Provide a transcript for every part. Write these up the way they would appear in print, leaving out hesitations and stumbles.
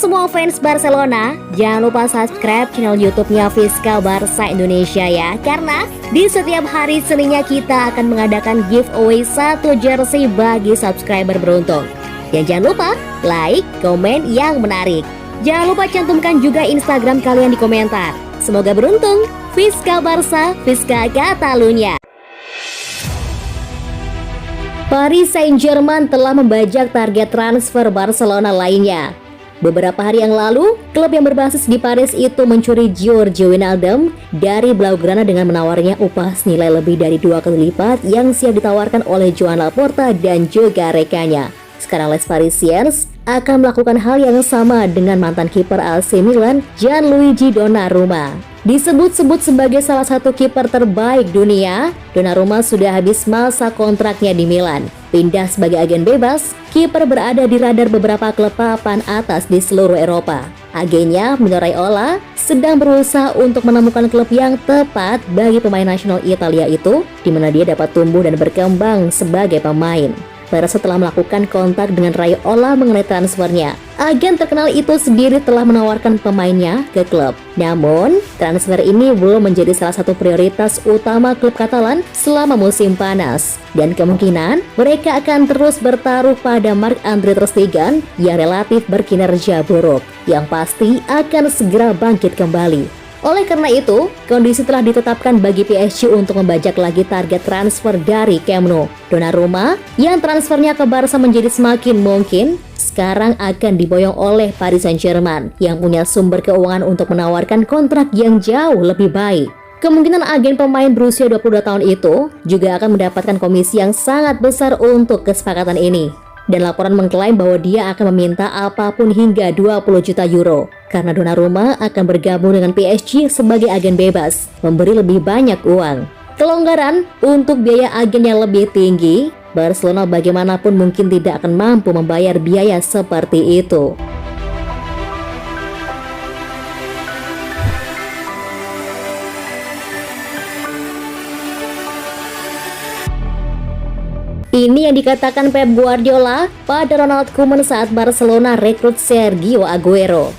semua fans Barcelona, jangan lupa subscribe channel YouTube-nya Fiska Barca Indonesia ya. Karena di setiap hari Seninnya kita akan mengadakan giveaway 1 jersey bagi subscriber beruntung. Dan jangan lupa like, komen yang menarik. Jangan lupa cantumkan juga Instagram kalian di komentar. Semoga beruntung. Fiska Barca, Fiska Catalunya. Paris Saint-Germain telah membajak target transfer Barcelona lainnya. Beberapa hari yang lalu, klub yang berbasis di Paris itu mencuri Giorgio Wijnaldum dari Blaugrana dengan menawarnya upah senilai lebih dari 2 kali lipat yang siap ditawarkan oleh Joan Laporta dan juga rekannya. Sekarang Les Parisiens akan melakukan hal yang sama dengan mantan kiper AC Milan, Gianluigi Donnarumma. Disebut-sebut sebagai salah satu kiper terbaik dunia, Donnarumma sudah habis masa kontraknya di Milan. Pindah sebagai agen bebas, kiper berada di radar beberapa klub papan atas di seluruh Eropa. Agennya, Mino Raiola, sedang berusaha untuk menemukan klub yang tepat bagi pemain nasional Italia itu, di mana dia dapat tumbuh dan berkembang sebagai pemain. Barca telah melakukan kontak dengan Raiola mengenai transfernya. Agen terkenal itu sendiri telah menawarkan pemainnya ke klub. Namun, transfer ini belum menjadi salah satu prioritas utama klub Katalan selama musim panas. Dan kemungkinan mereka akan terus bertaruh pada Marc-Andre ter Stegen yang relatif berkinerja buruk, yang pasti akan segera bangkit kembali. Oleh karena itu, kondisi telah ditetapkan bagi PSG untuk membajak lagi target transfer dari Camp Nou. Donnarumma yang transfernya ke Barca menjadi semakin mungkin sekarang akan diboyong oleh Paris Saint-Germain yang punya sumber keuangan untuk menawarkan kontrak yang jauh lebih baik. Kemungkinan agen pemain berusia 22 tahun itu juga akan mendapatkan komisi yang sangat besar untuk kesepakatan ini. Dan laporan mengklaim bahwa dia akan meminta apapun hingga 20 juta euro. Karena Donnarumma akan bergabung dengan PSG sebagai agen bebas, memberi lebih banyak uang. Kelonggaran untuk biaya agen yang lebih tinggi, Barcelona bagaimanapun mungkin tidak akan mampu membayar biaya seperti itu. Ini yang dikatakan Pep Guardiola pada Ronald Koeman saat Barcelona rekrut Sergio Aguero.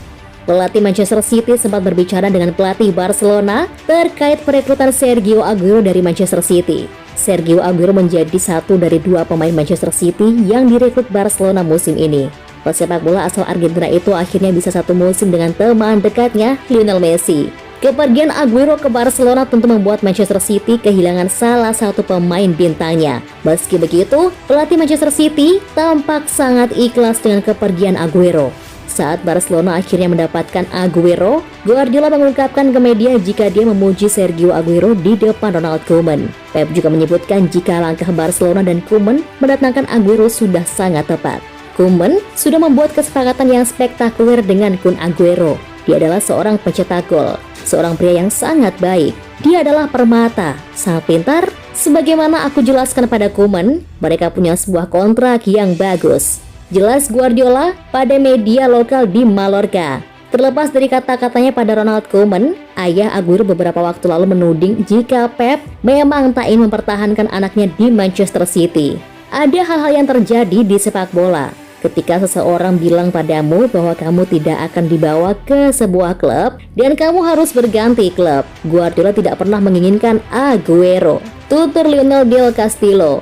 Pelatih Manchester City sempat berbicara dengan pelatih Barcelona terkait perekrutan Sergio Aguero dari Manchester City. Sergio Aguero menjadi satu dari 2 pemain Manchester City yang direkrut Barcelona musim ini. Pesepak bola asal Argentina itu akhirnya bisa satu musim dengan teman dekatnya, Lionel Messi. Kepergian Aguero ke Barcelona tentu membuat Manchester City kehilangan salah satu pemain bintangnya. Meski begitu, pelatih Manchester City tampak sangat ikhlas dengan kepergian Aguero. Saat Barcelona akhirnya mendapatkan Aguero, Guardiola mengungkapkan ke media jika dia memuji Sergio Aguero di depan Ronald Koeman. Pep juga menyebutkan jika langkah Barcelona dan Koeman mendatangkan Aguero sudah sangat tepat. Koeman sudah membuat kesepakatan yang spektakuler dengan Kun Aguero. Dia adalah seorang pencetak gol, seorang pria yang sangat baik. Dia adalah permata, sangat pintar. Sebagaimana aku jelaskan pada Koeman, mereka punya sebuah kontrak yang bagus. Jelas Guardiola pada media lokal di Mallorca. Terlepas dari kata-katanya pada Ronald Koeman, ayah Aguero beberapa waktu lalu menuding jika Pep memang tak ingin mempertahankan anaknya di Manchester City. Ada hal-hal yang terjadi di sepak bola. Ketika seseorang bilang padamu bahwa kamu tidak akan dibawa ke sebuah klub dan kamu harus berganti klub, Guardiola tidak pernah menginginkan Aguero. Tutur Lionel Del Castillo.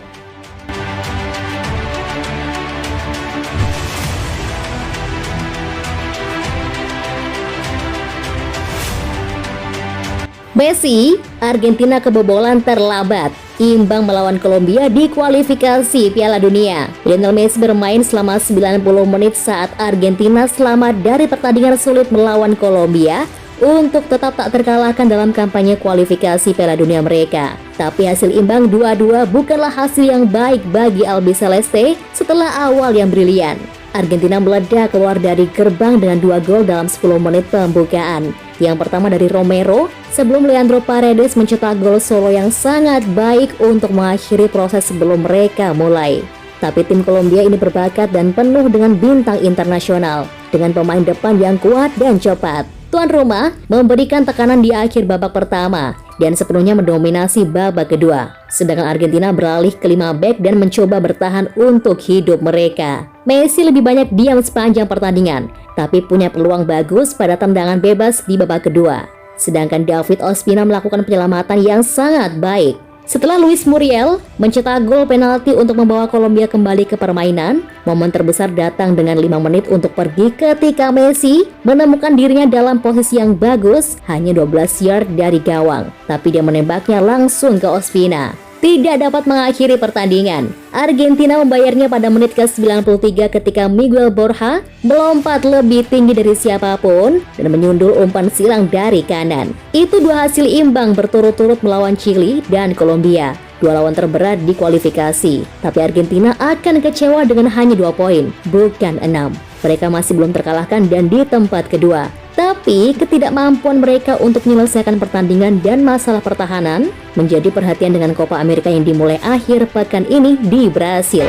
Messi, Argentina kebobolan terlambat, imbang melawan Kolombia di kualifikasi Piala Dunia. Lionel Messi bermain selama 90 menit saat Argentina selamat dari pertandingan sulit melawan Kolombia untuk tetap tak terkalahkan dalam kampanye kualifikasi Piala Dunia mereka. Tapi hasil imbang 2-2 bukanlah hasil yang baik bagi Albiceleste setelah awal yang brilian. Argentina meledak keluar dari gerbang dengan 2 gol dalam 10 menit pembukaan. Yang pertama dari Romero, sebelum Leandro Paredes mencetak gol solo yang sangat baik untuk mengakhiri proses sebelum mereka mulai. Tapi tim Kolombia ini berbakat dan penuh dengan bintang internasional, dengan pemain depan yang kuat dan cepat. Tuan rumah memberikan tekanan di akhir babak pertama, dan sepenuhnya mendominasi babak kedua. Sedangkan Argentina beralih ke 5 bek dan mencoba bertahan untuk hidup mereka. Messi lebih banyak diam sepanjang pertandingan, tapi punya peluang bagus pada tendangan bebas di babak kedua. Sedangkan David Ospina melakukan penyelamatan yang sangat baik. Setelah Luis Muriel mencetak gol penalti untuk membawa Kolombia kembali ke permainan, momen terbesar datang dengan 5 menit untuk pergi ketika Messi menemukan dirinya dalam posisi yang bagus hanya 12 yard dari gawang, tapi dia menembaknya langsung ke Ospina. Tidak dapat mengakhiri pertandingan. Argentina membayarnya pada menit ke-93 ketika Miguel Borja melompat lebih tinggi dari siapapun dan menyundul umpan silang dari kanan. Itu 2 hasil imbang berturut-turut melawan Chili dan Kolombia, 2 lawan terberat di kualifikasi. Tapi Argentina akan kecewa dengan hanya 2 poin, bukan 6. Mereka masih belum terkalahkan dan di tempat kedua. Tapi ketidakmampuan mereka untuk menyelesaikan pertandingan dan masalah pertahanan menjadi perhatian dengan Copa America yang dimulai akhir pekan ini di Brasil.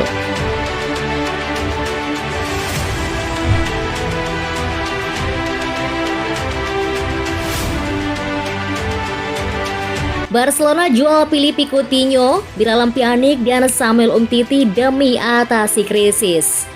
Barcelona jual Philippe Coutinho, Miralem Pjanic dan Samuel Umtiti demi atasi krisis.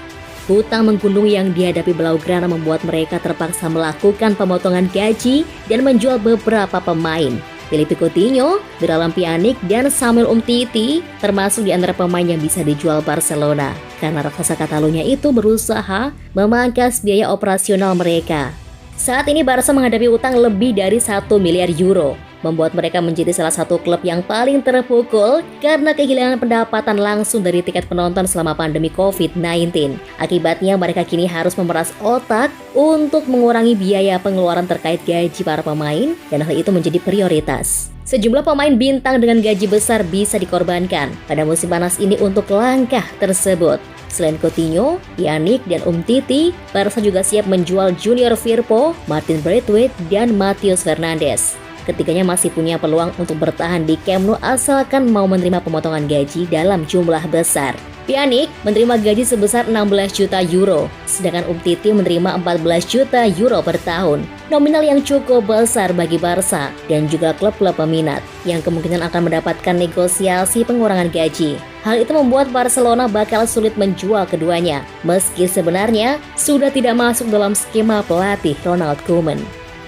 Hutang menggunung yang dihadapi Blaugrana membuat mereka terpaksa melakukan pemotongan gaji dan menjual beberapa pemain. Philippe Coutinho, Miralem Pjanic, dan Samuel Umtiti termasuk di antara pemain yang bisa dijual Barcelona karena raksasa Catalunya itu berusaha memangkas biaya operasional mereka. Saat ini Barca menghadapi utang lebih dari 1 miliar euro, membuat mereka menjadi salah satu klub yang paling terpukul karena kehilangan pendapatan langsung dari tiket penonton selama pandemi COVID-19. Akibatnya mereka kini harus memeras otak untuk mengurangi biaya pengeluaran terkait gaji para pemain, dan hal itu menjadi prioritas. Sejumlah pemain bintang dengan gaji besar bisa dikorbankan pada musim panas ini untuk langkah tersebut. Selain Coutinho, Pjanic, dan Umtiti, Barca juga siap menjual Junior Firpo, Martin Braithwaite, dan Matheus Fernandes. Ketiganya masih punya peluang untuk bertahan di Camp Nou asalkan mau menerima pemotongan gaji dalam jumlah besar. Pjanic menerima gaji sebesar 16 juta euro, sedangkan Umtiti menerima 14 juta euro per tahun. Nominal yang cukup besar bagi Barca dan juga klub-klub peminat yang kemungkinan akan mendapatkan negosiasi pengurangan gaji. Hal itu membuat Barcelona bakal sulit menjual keduanya, meski sebenarnya sudah tidak masuk dalam skema pelatih Ronald Koeman.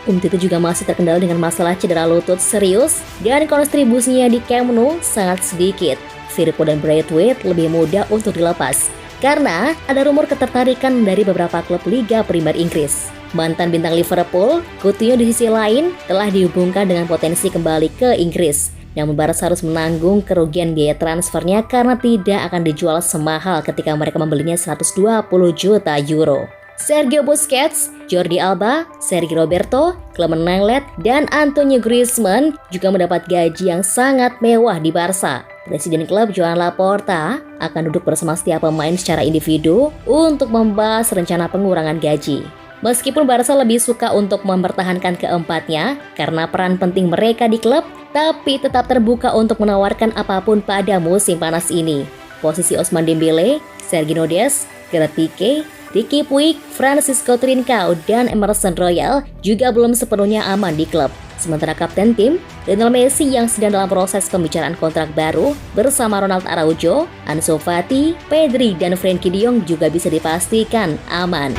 Umtiti juga masih terkendala dengan masalah cedera lutut serius dan kontribusinya di Camp Nou sangat sedikit. Firpo dan Braithwaite lebih mudah untuk dilepas karena ada rumor ketertarikan dari beberapa klub Liga Primer Inggris. Mantan bintang Liverpool, Coutinho di sisi lain telah dihubungkan dengan potensi kembali ke Inggris. Namun Barca harus menanggung kerugian biaya transfernya karena tidak akan dijual semahal ketika mereka membelinya 120 juta euro. Sergio Busquets, Jordi Alba, Sergio Roberto, Clement Lenglet, dan Antonio Griezmann juga mendapat gaji yang sangat mewah di Barca. Presiden klub Joan Laporta akan duduk bersama setiap pemain secara individu untuk membahas rencana pengurangan gaji. Meskipun Barca lebih suka untuk mempertahankan keempatnya karena peran penting mereka di klub, tapi tetap terbuka untuk menawarkan apapun pada musim panas ini. Posisi Ousmane Dembele, Sergio Des, Gerard Pique, Riqui Puig, Francisco Trincao, dan Emerson Royal juga belum sepenuhnya aman di klub. Sementara kapten tim, Lionel Messi yang sedang dalam proses pembicaraan kontrak baru bersama Ronald Araujo, Ansu Fati, Pedri, dan Frenkie de Jong juga bisa dipastikan aman.